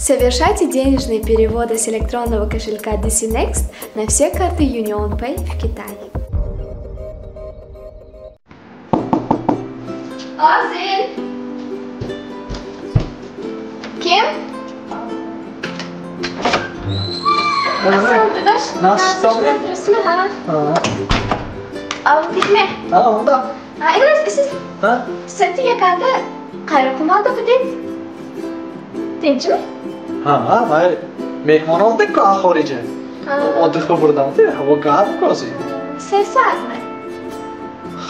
Совершайте денежные переводы с электронного кошелька DC Next на все карты UnionPay в Китае. Азин! Kim? Nasıl? Gitme. Onda. Siz Sırtıya kaldı. Karakumada fıdın. Tinç mi? Hayır. Mehman olduk ki ahorice. O da buradan değil. O gayet kozi. Ses mi?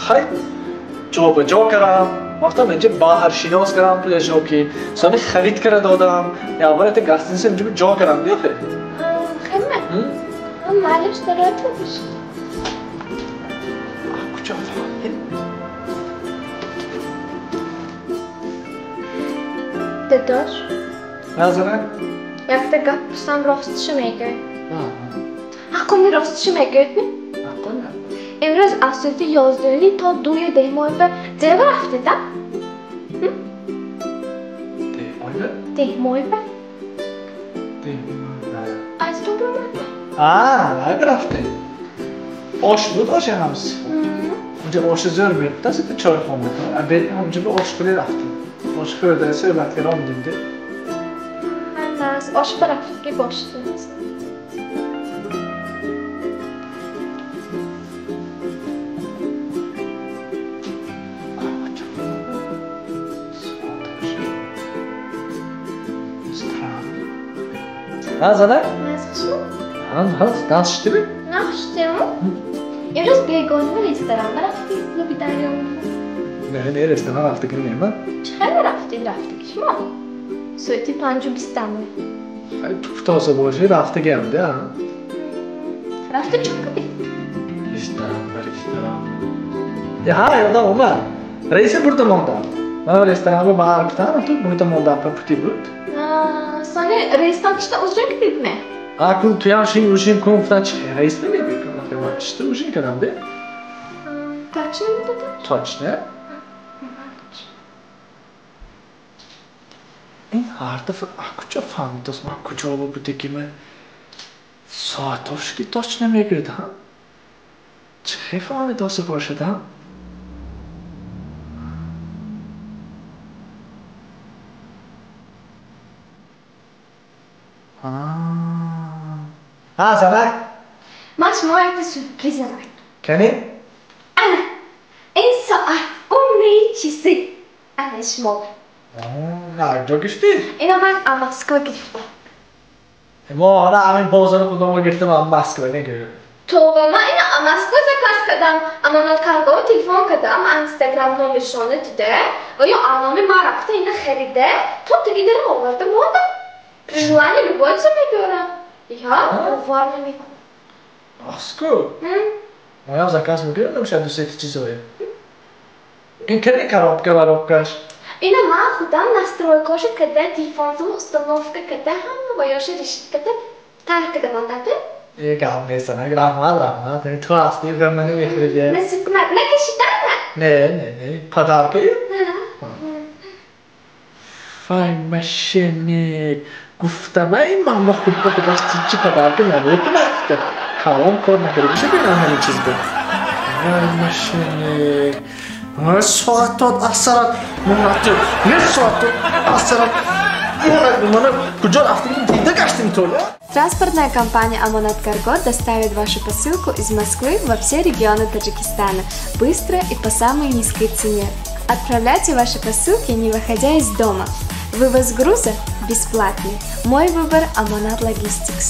Hayır. Job karam. وقتا من جب باهر شناس کردم تو جا که سامی خرید کرده دادم یا باید گاستین سم جب جا کردم دیگه. خیلی. معلش داره تو بشه. کجا فهمید؟ Dedoş. Ne zaman? Jak te gapustan rostuşu mege? Hakkını rostuşu mege mi? Hakkını. Evraz asıldı yazdığını ta duya dehmoy ve cevap rafti da. Dehmoy ve? Az dobro mu? Ne rafti? Oş بود آش همس. اونجا آش زر بود. دست به چای خونه. بعد اونجا به آش کلی رفتیم. آش خورده صحبت کردم دیدی. از آش برفت که باشد. Ne zaten? Nasıl? Nasıl değil mi? Nasıl? Evraz beygonu restoranda rafti. Lubidanya oldu. Ne restoran rafti ki ne mi? Çay rafti şuma. Söyti Pancubistan mı? Çok taze boşu rafti geldi ha. Rafti çok iyi. Restoran. Ya ya da ama. Reisi burada mı onda? Ben restoranı bağır bir tane tu burada mı onda pati bu? Sana restoran işte uzun gitme. Akıl tuyan şey uzun konfraç. Reis mi bir konfraç işte uzun kadar de. Taç ne bu da? Taç ne? این حرف کجا فهمید از من کجا بوده که من ساعتاش که داشت نمیگردم چه فهمید از باشدم زنک من شما یک سورپریز دارم کنی؟ این ساعت عمری چیزی انا شما کجا گشتی؟ اینا من مسکو گرفتم ما حالا همین بازار خودمو گرفتم اما مسکو نگرفتم تو من اینا مسکو زکاس کردم اما من کارگاه تلفن کردم اینستاگرام نشونه دیده و یا آنلاین ما رفته اینا خریده تو دیگه دارم آورده مادم پرنوانی لباسو میدارم یا وار نمیکنم مسکو؟ ما هم زکاس میگیرم شاید دوست چیزایی این کنی خراب کش اینا من خودم настройкашу کرده تلفنزو установка کرده همه باید رشد کرده تر کرده من داده یه گام نیستن اگر رحمت تو اصلی به من نمیخوری نکشیدن نه پدرکی فای مشنی گفتم این من خود با دستی چی پدرکی نبود نفته کلام کار نکرده چه بینم همین چیز بود فای مشنی ساعتات اثرات منطق یه ساعتات اثرات من کجا رفتیم دیده گشتیم تو Транспортная компания Amonat Cargo доставит вашу посылку из Москвы во все регионы Таджикистана быстро и по самой низкой цене. Отправляйте ваши посылки, не выходя из дома. Вывоз груза бесплатный. Мой выбор Amonat Logistics.